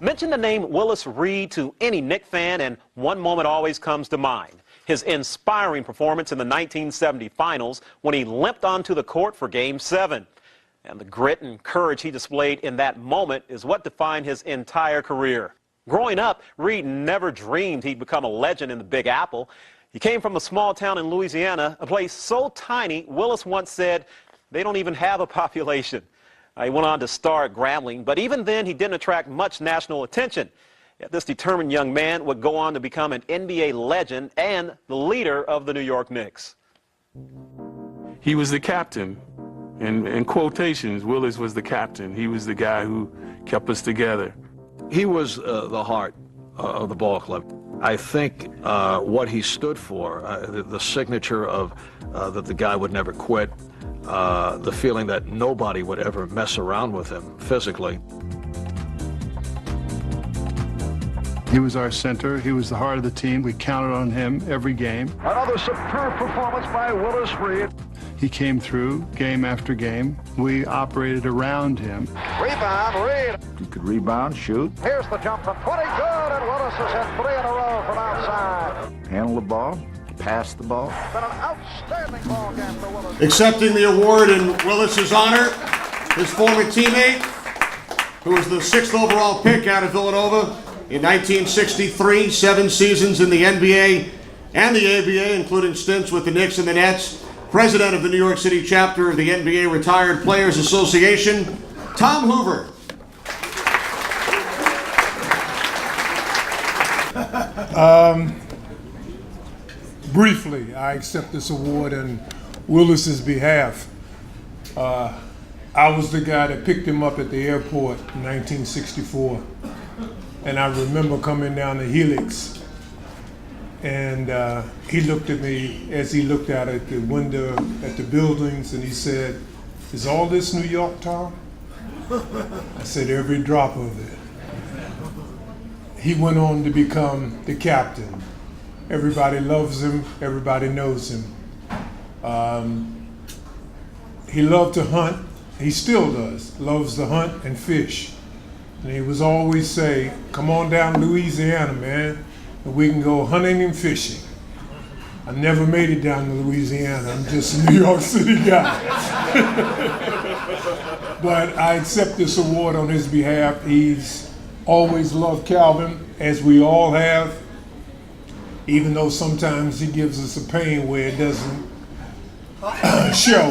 Mention the name Willis Reed to any Knick fan, and one moment always comes to mind. His inspiring performance in the 1970 finals when he limped onto the court for Game 7. And the grit and courage he displayed in that moment is what defined his entire career. Growing up, Reed never dreamed he'd become a legend in the Big Apple. He came from a small town in Louisiana, a place so tiny, Willis once said, they don't even have a population. He went on to star at Grambling, but even then he didn't attract much national attention. Yet this determined young man would go on to become an NBA legend and the leader of the New York Knicks. He was the captain. In quotations, Willis was the captain. He was the guy who kept us together. He was the heart of the ball club. I think what he stood for, the signature of that the guy would never quit, the feeling that nobody would ever mess around with him physically. He was our center. He was the heart of the team. We counted on him every game. Another superb performance by Willis Reed. He came through game after game. We operated around him. Rebound, Reed. He could rebound, shoot. Here's the jump from 20, good, and Willis has hit 3 in a row from outside. Handle the ball, pass the ball. Been an outstanding ball game for Willis. Accepting the award in Willis's honor, his former teammate, who was the 6th overall pick out of Villanova in 1963, 7 seasons in the NBA and the ABA, including stints with the Knicks and the Nets, president of the New York City chapter of the NBA Retired Players Association, Tom Hoover. Briefly, I accept this award on Willis's behalf. I was the guy that picked him up at the airport in 1964. And I remember coming down the Helix, and he looked at me as he looked out at the window at the buildings, and he said, "Is all this New York, Tom?" I said, "Every drop of it." He went on to become the captain. Everybody loves him, everybody knows him. He loved to hunt, he still does, loves to hunt and fish. And he was always say, "Come on down to Louisiana, man, and we can go hunting and fishing." I never made it down to Louisiana. I'm just a New York City guy. But I accept this award on his behalf. He's always loved Calvin, as we all have, even though sometimes he gives us a pain where it doesn't show,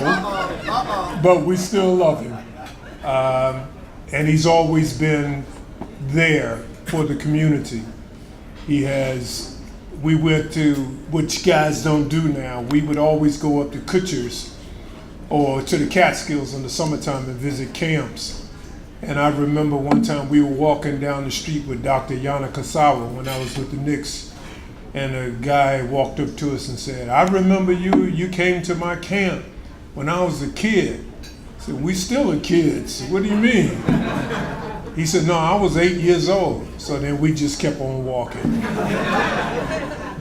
but we still love him. And he's always been there for the community. We went to, which guys don't do now, we would always go up to Kutcher's or to the Catskills in the summertime and visit camps. And I remember one time we were walking down the street with Dr. Yana Kasawa when I was with the Knicks, and a guy walked up to us and said, "I remember you came to my camp when I was a kid." I said, "We still are kids. What do you mean?" He said, "No, I was 8 years old." So then we just kept on walking.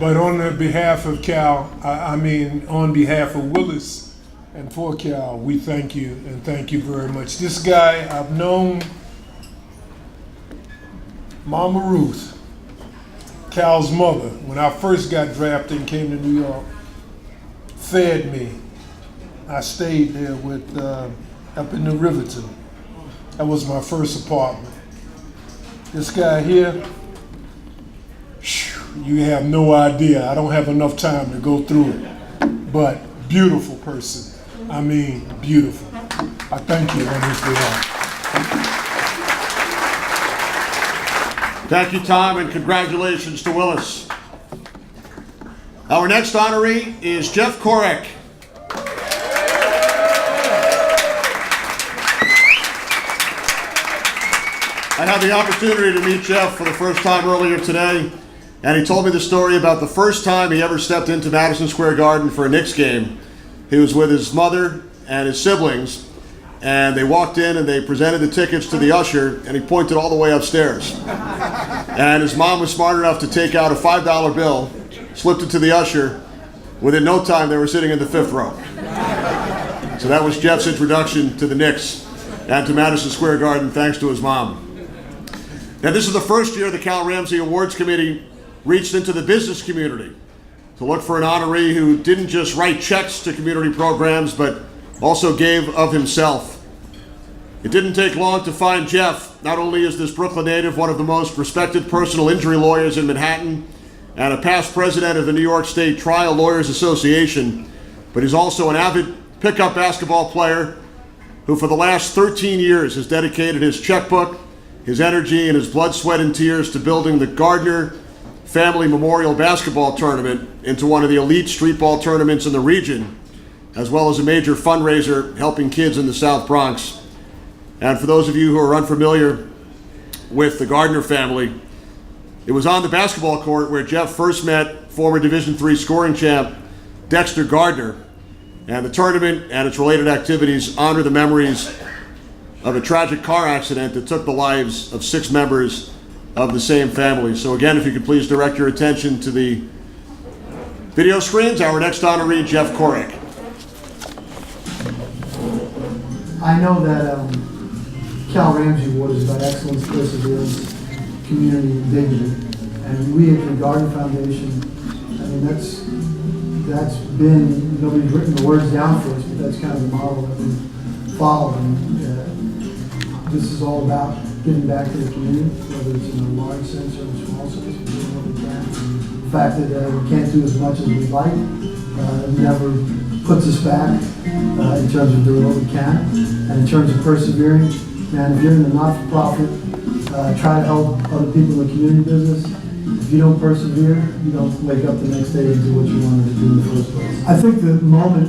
But on the behalf of Cal, on behalf of Willis and for Cal, we thank you and thank you very much. This guy, I've known Mama Ruth, Cal's mother, when I first got drafted and came to New York, fed me. I stayed there with up in the Riverton. That was my first apartment. This guy here, you have no idea. I don't have enough time to go through it. But beautiful person. I mean, beautiful. I thank you on his behalf. Thank you, Tom, and congratulations to Willis. Our next honoree is Jeff Korek. I had the opportunity to meet Jeff for the first time earlier today, and he told me the story about the first time he ever stepped into Madison Square Garden for a Knicks game. He was with his mother and his siblings, and they walked in and they presented the tickets to the usher, and he pointed all the way upstairs. And his mom was smart enough to take out a $5 bill, slipped it to the usher. Within no time, they were sitting in the 5th row. So that was Jeff's introduction to the Knicks and to Madison Square Garden, thanks to his mom. Now, this is the first year the Cal Ramsey Awards Committee reached into the business community to look for an honoree who didn't just write checks to community programs, but also gave of himself. It didn't take long to find Jeff. Not only is this Brooklyn native one of the most respected personal injury lawyers in Manhattan and a past president of the New York State Trial Lawyers Association, but he's also an avid pickup basketball player who for the last 13 years has dedicated his checkbook, his energy, and his blood, sweat, and tears to building the Gardner Family Memorial Basketball Tournament into one of the elite streetball tournaments in the region, as well as a major fundraiser helping kids in the South Bronx. And for those of you who are unfamiliar with the Gardner family, it was on the basketball court where Jeff first met former Division III scoring champ Dexter Gardner, and the tournament and its related activities honor the memories of a tragic car accident that took the lives of 6 members of the same family. So again, if you could please direct your attention to the video screens, our next honoree, Jeff Korek. I know that Cal Ramsey Award is about excellence, perseverance, community, and dignity. And we at the Gardner Foundation, I mean, that's been, nobody's written the words down for us, but that's kind of the model that we follow. This is all about giving back to the community, whether it's in a large sense or a small sense, we're doing what we can. The fact that we can't do as much as we'd like never puts us back in terms of doing what we can. And in terms of persevering, man, if you're in the not-for-profit, try to help other people in the community business. If you don't persevere, you don't wake up the next day and do what you wanted to do in the first place. I think the moment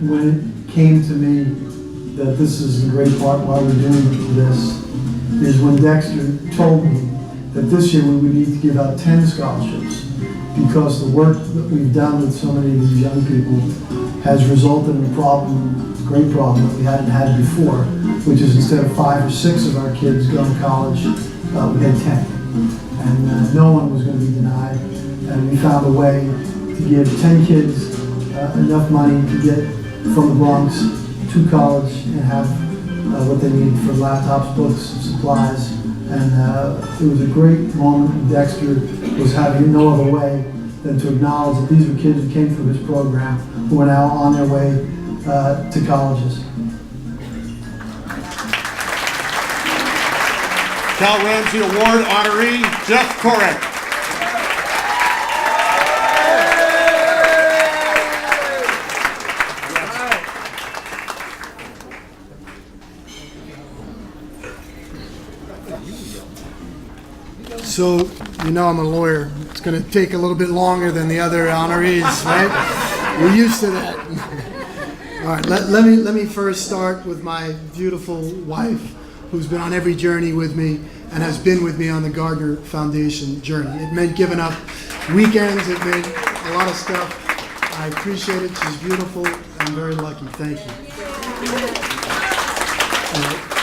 when it came to me that this is in great part why we're doing this is when Dexter told me that this year we would need to give out 10 scholarships because the work that we've done with so many of these young people has resulted in a problem, a great problem that we hadn't had before, which is instead of 5 or 6 of our kids going to college, we had 10. And no one was going to be denied. And we found a way to give 10 kids enough money to get from the Bronx to college and have what they need for laptops, books, supplies. And it was a great moment. And Dexter was having no other way than to acknowledge that these were kids who came through his program who are now on their way to colleges. Cal Ramsey Award honoree, Jeff Korek. So, you know I'm a lawyer. It's going to take a little bit longer than the other honorees, right? We're used to that. All right, let me first start with my beautiful wife, who's been on every journey with me and has been with me on the Gardner Foundation journey. It meant giving up weekends. It meant a lot of stuff. I appreciate it. She's beautiful. I'm very lucky. Thank you.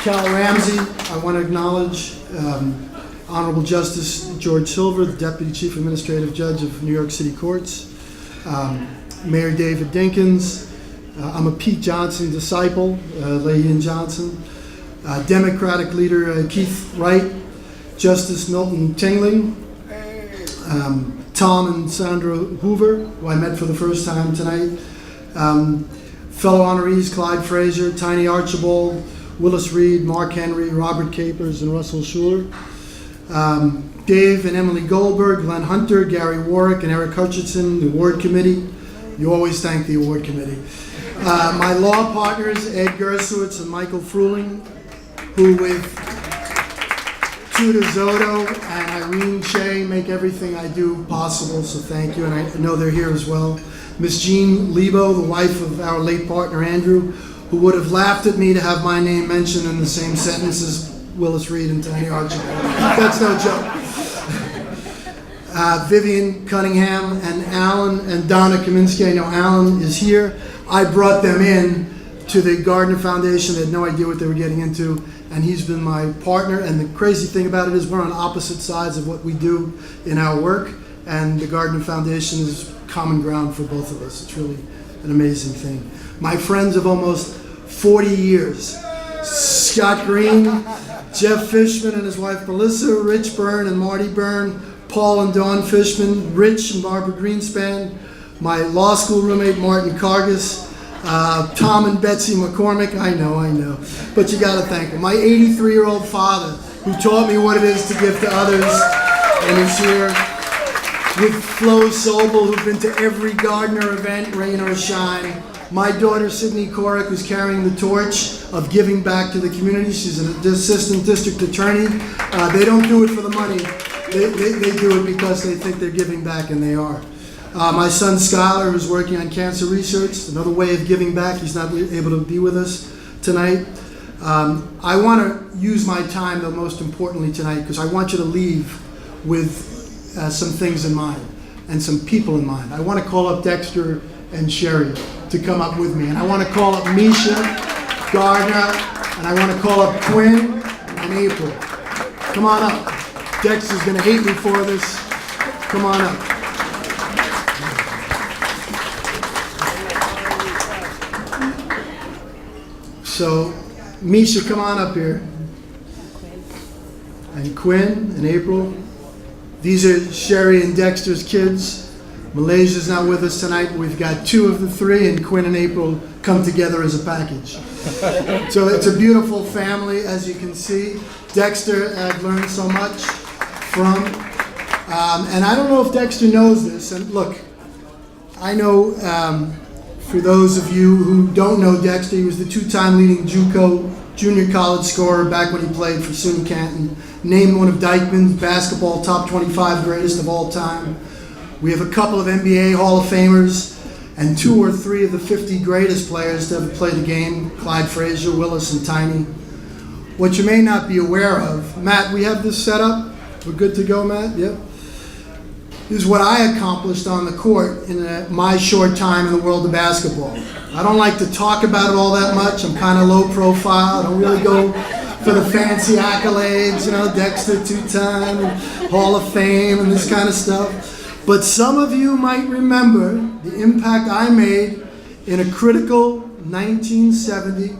Cal Ramsey, I want to acknowledge Honorable Justice George Silver, the Deputy Chief Administrative Judge of New York City Courts, Mayor David Dinkins. I'm a Pete Johnson disciple, Leahy and Johnson. Democratic leader Keith Wright, Justice Milton Tingling, Tom and Sandra Hoover, who I met for the first time tonight, fellow honorees Clyde Frazier, Tiny Archibald, Willis Reed, Mark Henry, Robert Capers, and Russell Schuler. Dave and Emily Goldberg, Glenn Hunter, Gary Warwick, and Eric Hutchinson, the award committee. You always thank the award committee. My law partners, Ed Gersowitz and Michael Fruling, who with Tuda Zotto and Irene Shea make everything I do possible, so thank you, and I know they're here as well. Miss Jean Lebo, the wife of our late partner Andrew, who would have laughed at me to have my name mentioned in the same sentence as Willis Reed and Tiny Archibald. That's no joke. Vivian Cunningham and Alan and Donna Kaminsky. I know Alan is here. I brought them in to the Gardner Foundation. They had no idea what they were getting into, and he's been my partner. And the crazy thing about it is we're on opposite sides of what we do in our work, and the Gardner Foundation is common ground for both of us. It's really an amazing thing. My friends of almost 40 years, Scott Green, Jeff Fishman and his wife Melissa, Rich Byrne and Marty Byrne, Paul and Dawn Fishman, Rich and Barbara Greenspan, my law school roommate Martin Cargis, Tom and Betsy McCormick. I know, but you got to thank them. My 83-year-old father, who taught me what it is to give to others, and is here with Flo Sobel, who've been to every Gardner event, rain or shine. My daughter, Sydney Corrick, who's carrying the torch of giving back to the community. She's an assistant district attorney. They don't do it for the money. They do it because they think they're giving back, and they are. My son, Skylar, who's working on cancer research, another way of giving back. He's not able to be with us tonight. I want to use my time, though, most importantly tonight, because I want you to leave with some things in mind and some people in mind. I want to call up Dexter and Sherry to come up with me. And I want to call up Misha, Gardner, and I want to call up Quinn and April. Come on up. Dexter's going to hate me for this. Come on up. So, Misha, come on up here. And Quinn and April. These are Sherry and Dexter's kids. Malaysia's not with us tonight. We've got two of the three, and Quinn and April come together as a package. So it's a beautiful family, as you can see. Dexter, I've learned so much from. And I don't know if Dexter knows this. And look, I know for those of you who don't know Dexter, he was the two-time leading JUCO junior college scorer back when he played for SUNY Canton. Named one of Dykeman's basketball top 25 greatest of all time. We have a couple of NBA Hall of Famers and 2 or 3 of the 50 greatest players to ever play the game, Clyde Frazier, Willis, and Tiny. What you may not be aware of, Matt, we have this set up. We're good to go, Matt? Yep. This is what I accomplished on the court in my short time in the world of basketball. I don't like to talk about it all that much. I'm kind of low profile. I don't really go for the fancy accolades, you know, Dexter 2-time, Hall of Fame, and this kind of stuff. But some of you might remember the impact I made in a critical 1970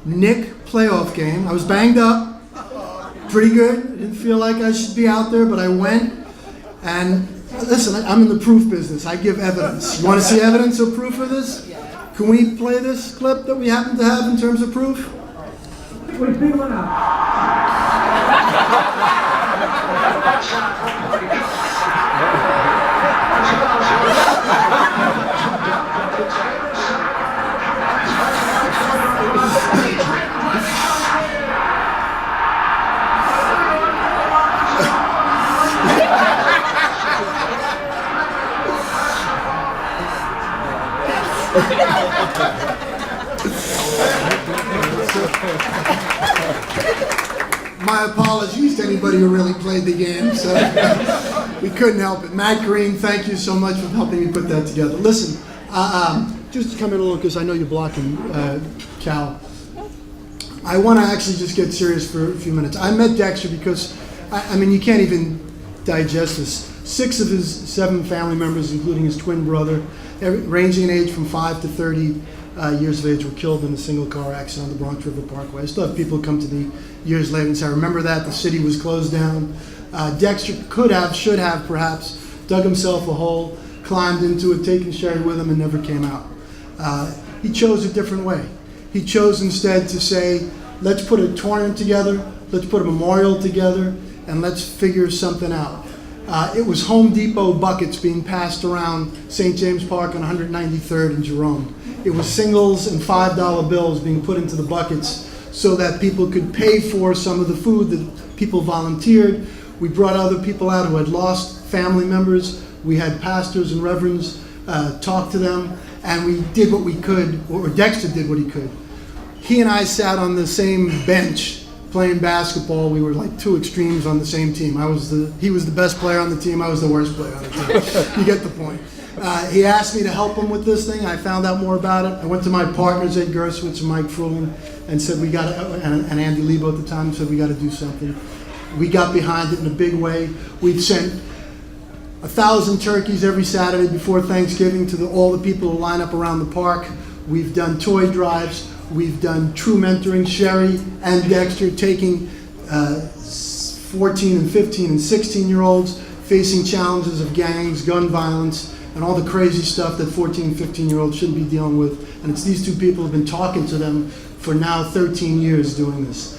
Knick playoff game. I was banged up, pretty good. I didn't feel like I should be out there, but I went. And listen, I'm in the proof business. I give evidence. You want to see evidence or proof of this? Can we play this clip that we happen to have in terms of proof? My apologies to anybody who really played the game, so we couldn't help it. Matt Green, thank you so much for helping me put that together. Listen, just come in a little because I know you're blocking Cal. I want to actually just get serious for a few minutes. I met Dexter because, I mean, you can't even digest this. 6 of his 7 family members, including his twin brother, ranging in age from 5 to 30 years of age, were killed in a single car accident on the Bronx River Parkway. I still have people come to me years later and say, I remember that, the city was closed down. Dexter could have, should have perhaps, dug himself a hole, climbed into it, taken Sherry with him, and never came out. He chose a different way. He chose instead to say, let's put a tournament together, let's put a memorial together, and let's figure something out. It was Home Depot buckets being passed around St. James Park on 193rd and Jerome. It was singles and $5 bills being put into the buckets so that people could pay for some of the food that people volunteered. We brought other people out who had lost family members. We had pastors and reverends talk to them, and we did what we could, or Dexter did what he could. He and I sat on the same bench playing basketball. We were like 2 extremes on the same team. He was the best player on the team. I was the worst player on the team. You get the point. He asked me to help him with this thing. I found out more about it. I went to my partners, Ed Gerswitz and Mike Frulin, and said and Andy Lebo at the time, said we got to do something. We got behind it in a big way. We'd sent 1,000 turkeys every Saturday before Thanksgiving to all the people who line up around the park. We've done toy drives. We've done true mentoring. Sherry and Dexter taking 14 and 15 and 16-year-olds facing challenges of gangs, gun violence, and all the crazy stuff that 14 and 15-year-olds shouldn't be dealing with. And it's these two people who have been talking to them for now 13 years doing this.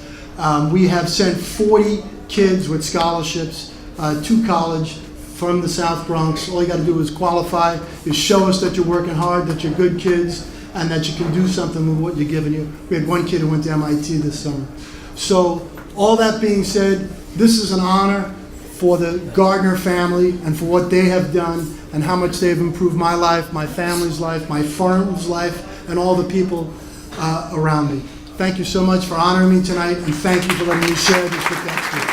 We have sent 40 kids with scholarships to college from the South Bronx. All you got to do is qualify, is show us that you're working hard, that you're good kids, and that you can do something with what you're giving you. We had one kid who went to MIT this summer. So all that being said, this is an honor for the Gardner family and for what they have done and how much they've improved my life, my family's life, my firm's life, and all the people around me. Thank you so much for honoring me tonight, and thank you for letting me share this with that group.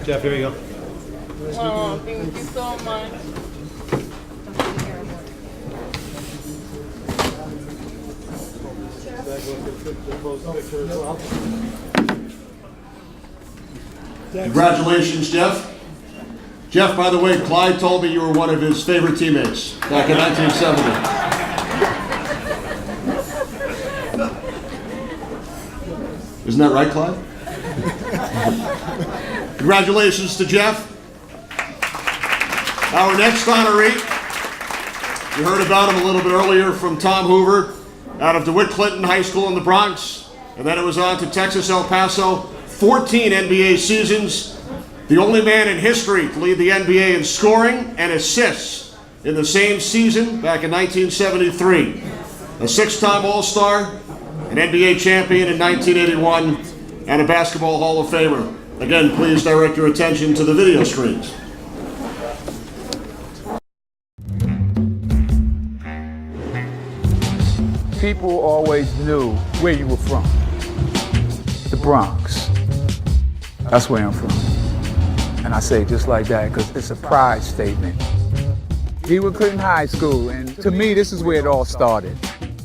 Jeff, here you go. Oh, thank you so much. Congratulations, Jeff. Jeff, by the way, Clyde told me you were one of his favorite teammates back in 1970. Isn't that right, Clyde? Congratulations to Jeff. Our next honoree, you heard about him a little bit earlier from Tom Hoover, out of DeWitt Clinton High School in the Bronx, and then it was on to Texas El Paso, 14 NBA seasons, the only man in history to lead the NBA in scoring and assists in the same season back in 1973. A six-time All-Star, an NBA champion in 1981, and a Basketball Hall of Famer. Again, please direct your attention to the video screens. People always knew where you were from. The Bronx. That's where I'm from. And I say it just like that because it's a pride statement. DeWitt Clinton High School, and to me, this is where it all started.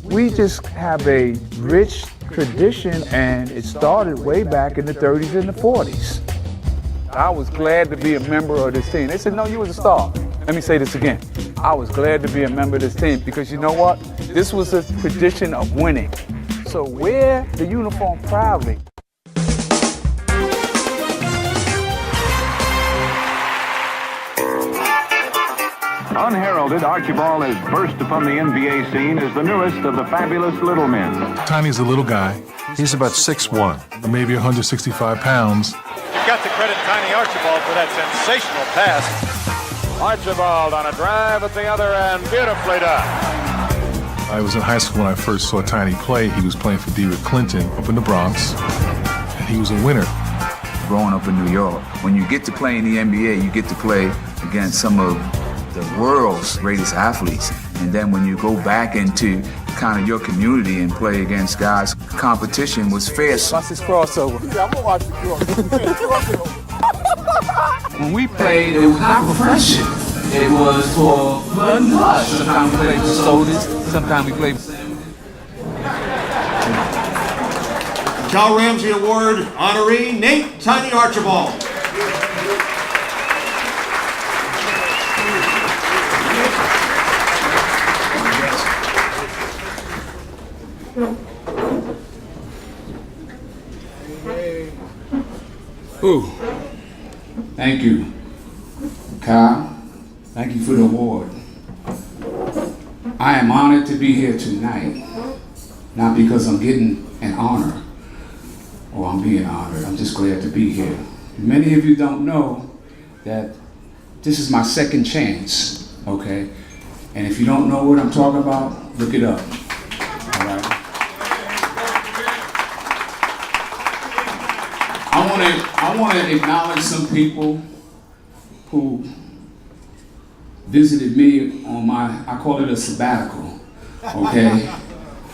We just have a rich tradition, and it started way back in the 30s and the 40s. I was glad to be a member of this team. They said, no, you was a star. Let me say this again. I was glad to be a member of this team because you know what? This was a tradition of winning. So wear the uniform proudly. Unheralded, Archibald has burst upon the NBA scene as the newest of the fabulous little men. Tiny's a little guy. He's about 6'1", maybe 165 pounds. You've got to credit Tiny Archibald for that sensational pass. Archibald on a drive at the other end, beautifully done. I was in high school when I first saw Tiny play. He was playing for DeWitt Clinton up in the Bronx, and he was a winner. Growing up in New York, when you get to play in the NBA, you get to play against some of the world's greatest athletes. And then when you go back into kind of your community and play against guys, competition was fierce. Watch this crossover. Yeah, I'm gonna watch the crossover. When we played, it was not for friendship. It was for blood and blood. Sometimes we played for soldiers, sometimes we played for... Cal Ramsey Award honoree, Nate Tiny Archibald. Ooh, thank you, Kyle. Thank you for the award. I am honored to be here tonight, not because I'm getting an honor or I'm being honored. I'm just glad to be here. Many of you don't know that this is my second chance, okay? And if you don't know what I'm talking about, look it up, all right? I want to acknowledge some people who visited me on I call it a sabbatical, okay?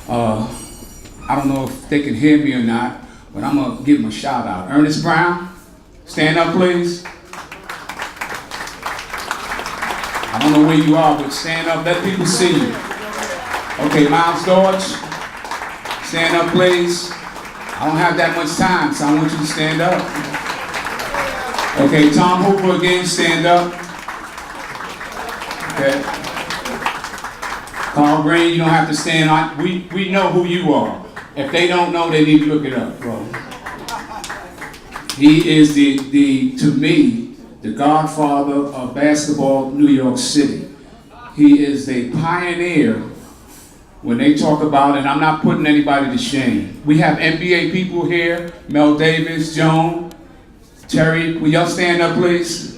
I don't know if they can hear me or not, but I'm gonna give them a shout out. Ernest Brown, stand up please. I don't know where you are, but stand up, let people see you. Okay, Miles Dodge, stand up please. I don't have that much time, so I want you to stand up. Okay, Tom Hooper again, stand up. Okay. Carl Green, you don't have to stand on. We know who you are. If they don't know, they need to look it up, bro. He is to me, the godfather of basketball, New York City. He is a pioneer when they talk about, and I'm not putting anybody to shame. We have NBA people here, Mel Davis, Joan, Terry, will y'all stand up, please?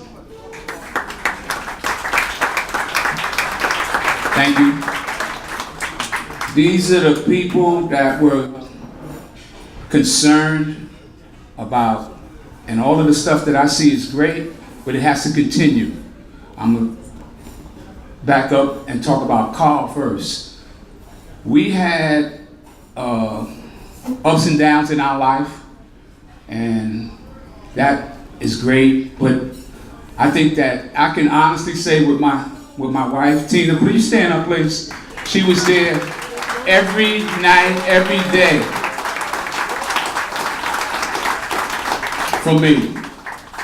Thank you. These are the people that were concerned about, and all of the stuff that I see is great, but it has to continue. I'm gonna back up and talk about Carl first. We had ups and downs in our life, and that is great, but I think that I can honestly say with my wife, Tina, please stand up, please. She was there every night, every day for me.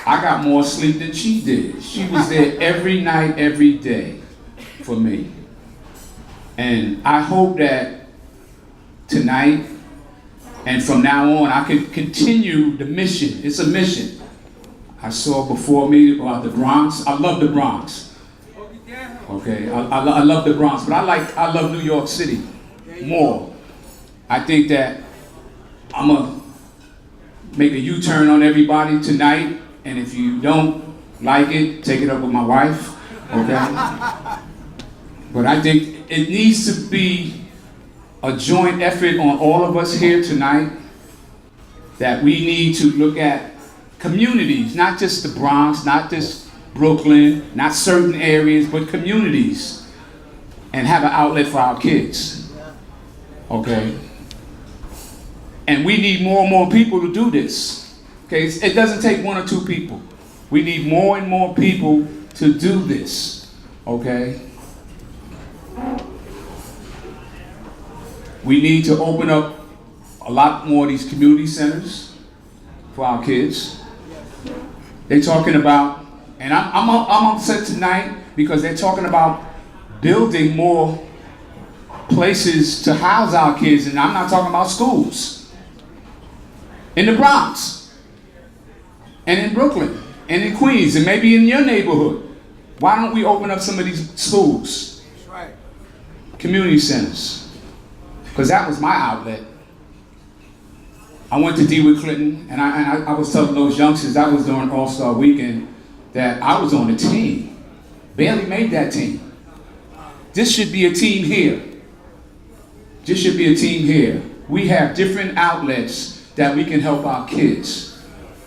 I got more sleep than she did. She was there every night, every day for me. And I hope that tonight and from now on, I can continue the mission. It's a mission. I saw before me about the Bronx. I love the Bronx. Okay, I love the Bronx, but I love New York City more. I think that I'm gonna make a U-turn on everybody tonight, and if you don't like it, take it up with my wife, okay? But I think it needs to be a joint effort on all of us here tonight, that we need to look at communities, not just the Bronx, not just Brooklyn, not certain areas, but communities, and have an outlet for our kids, okay? And we need more and more people to do this, okay? It doesn't take one or two people. We need more and more people to do this, okay? We need to open up a lot more of these community centers for our kids. They're talking about, and I'm upset tonight because they're talking about building more places to house our kids, and I'm not talking about schools. In the Bronx, and in Brooklyn, and in Queens, and maybe in your neighborhood. Why don't we open up some of these schools? That's right. Community centers. Because that was my outlet. I went to DeWitt Clinton, and I was telling those youngsters, that was during All-Star Weekend, that I was on the team. Barely made that team. This should be a team here. This should be a team here. We have different outlets that we can help our kids.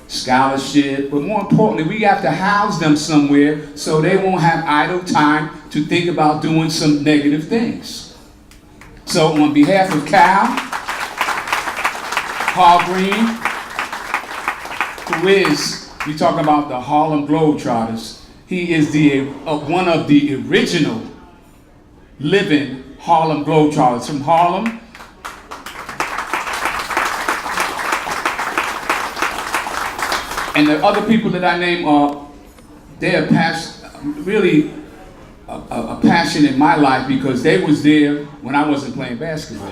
Scholarship, but more importantly, we have to house them somewhere so they won't have idle time to think about doing some negative things. So on behalf of Carl Green, who is, we talk about the Harlem Globetrotters, he is one of the original living Harlem Globetrotters from Harlem. And the other people that I name are, they're really a passion in my life because they was there when I wasn't playing basketball.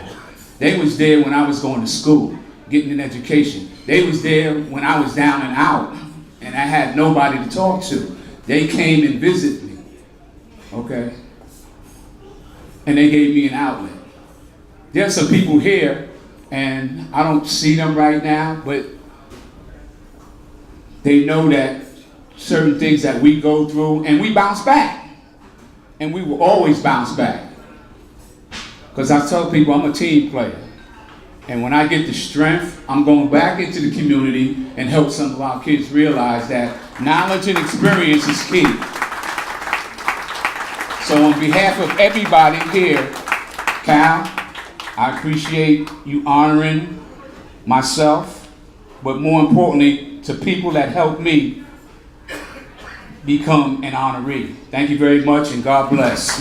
They was there when I was going to school, getting an education. They was there when I was down and out and I had nobody to talk to. They came and visited me, okay? And they gave me an outlet. There's some people here, and I don't see them right now, but they know that certain things that we go through, and we bounce back. And we will always bounce back. Because I tell people I'm a team player. And when I get the strength, I'm going back into the community and help some of our kids realize that knowledge and experience is key. So on behalf of everybody here, Cal, I appreciate you honoring myself, but more importantly, to people that helped me become an honoree. Thank you very much, and God bless.